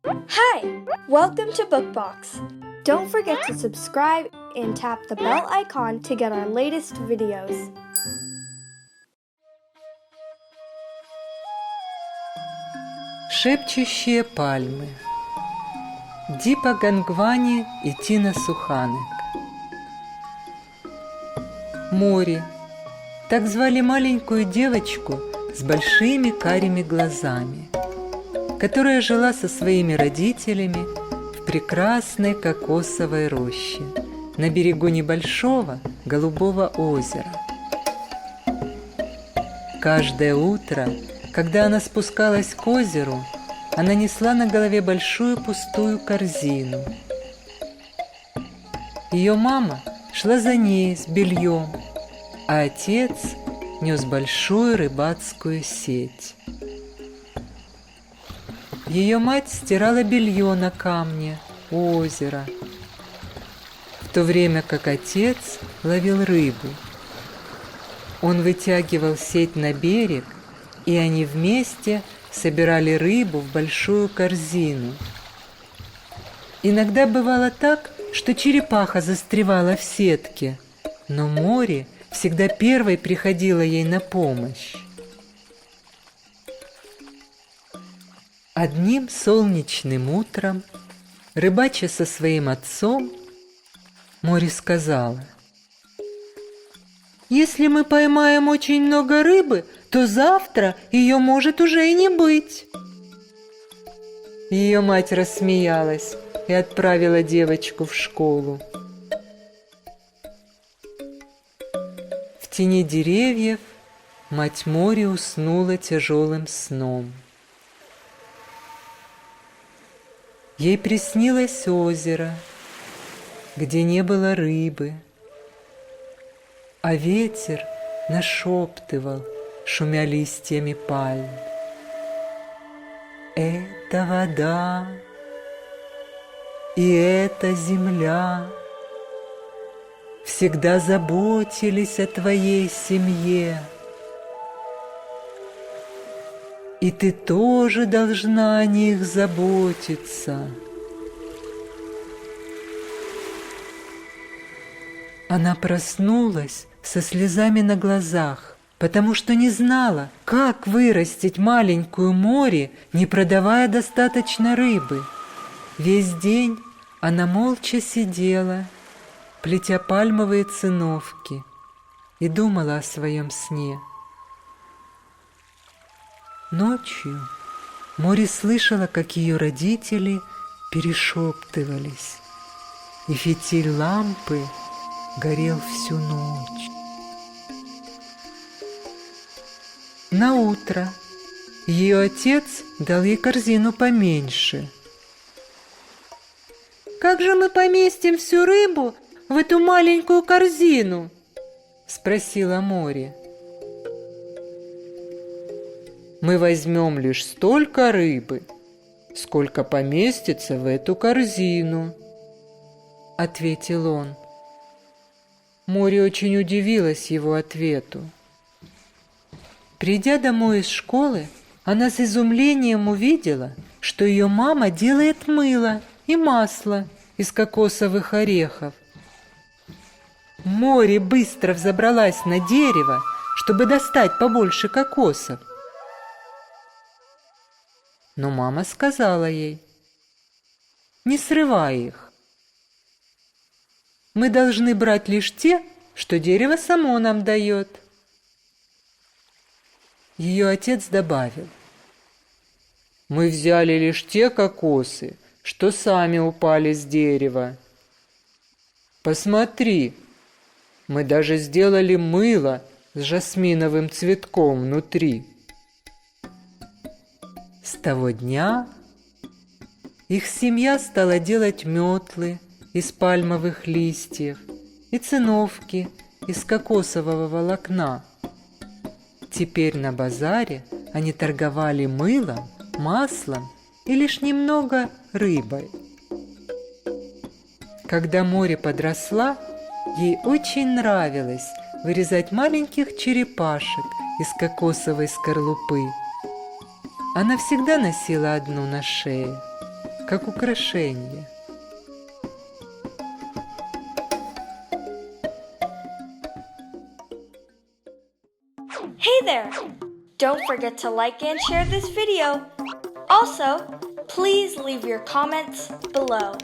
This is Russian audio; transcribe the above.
Hi! Welcome to Bookbox. Don't forget to subscribe and tap the bell icon to get our latest videos. Шепчущие пальмы. Дипа Гангвани и Тина Суханек. Мори. Так звали маленькую девочку с большими карими глазами, которая жила со своими родителями в прекрасной кокосовой роще на берегу небольшого голубого озера. Каждое утро, когда она спускалась к озеру, она несла на голове большую пустую корзину. Ее мама шла за ней с бельем, а отец нес большую рыбацкую сеть. Ее мать стирала белье на камне у озера, в то время как отец ловил рыбу. Он вытягивал сеть на берег, и они вместе собирали рыбу в большую корзину. Иногда бывало так, что черепаха застревала в сетке, но море всегда первой приходила ей на помощь. Одним солнечным утром, рыбача со своим отцом, море сказала: «Если мы поймаем очень много рыбы, то завтра ее может уже и не быть». Ее мать рассмеялась и отправила девочку в школу. В тени деревьев мать моря уснула тяжелым сном. Ей приснилось озеро, где не было рыбы, а ветер нашептывал, шумя листьями пальм: «Это вода, и эта земля всегда заботились о твоей семье, и ты тоже должна о них заботиться». Она проснулась со слезами на глазах, потому что не знала, как вырастить маленькую море, не продавая достаточно рыбы. Весь день она молча сидела, плетя пальмовые циновки, и думала о своем сне. Ночью море слышала, как ее родители перешептывались, и фитиль лампы горел всю ночь. На утро ее отец дал ей корзину поменьше. «Как же мы поместим всю рыбу в эту маленькую корзину?» — спросила море. «Мы возьмем лишь столько рыбы, сколько поместится в эту корзину», — ответил он. Море очень удивилась его ответу. Придя домой из школы, она с изумлением увидела, что ее мама делает мыло и масло из кокосовых орехов. Море быстро взобралась на дерево, чтобы достать побольше кокосов. Но мама сказала ей: «Не срывай их. Мы должны брать лишь те, что дерево само нам дает». Ее отец добавил: «Мы взяли лишь те кокосы, что сами упали с дерева. Посмотри, мы даже сделали мыло с жасминовым цветком внутри». С того дня их семья стала делать метлы из пальмовых листьев и циновки из кокосового волокна. Теперь на базаре они торговали мылом, маслом и лишь немного рыбой. Когда море подросла, ей очень нравилось вырезать маленьких черепашек из кокосовой скорлупы. Она всегда носила одну на шее. как украшение. Hey there! Don't forget to like and share this video. Also, please leave your comments below.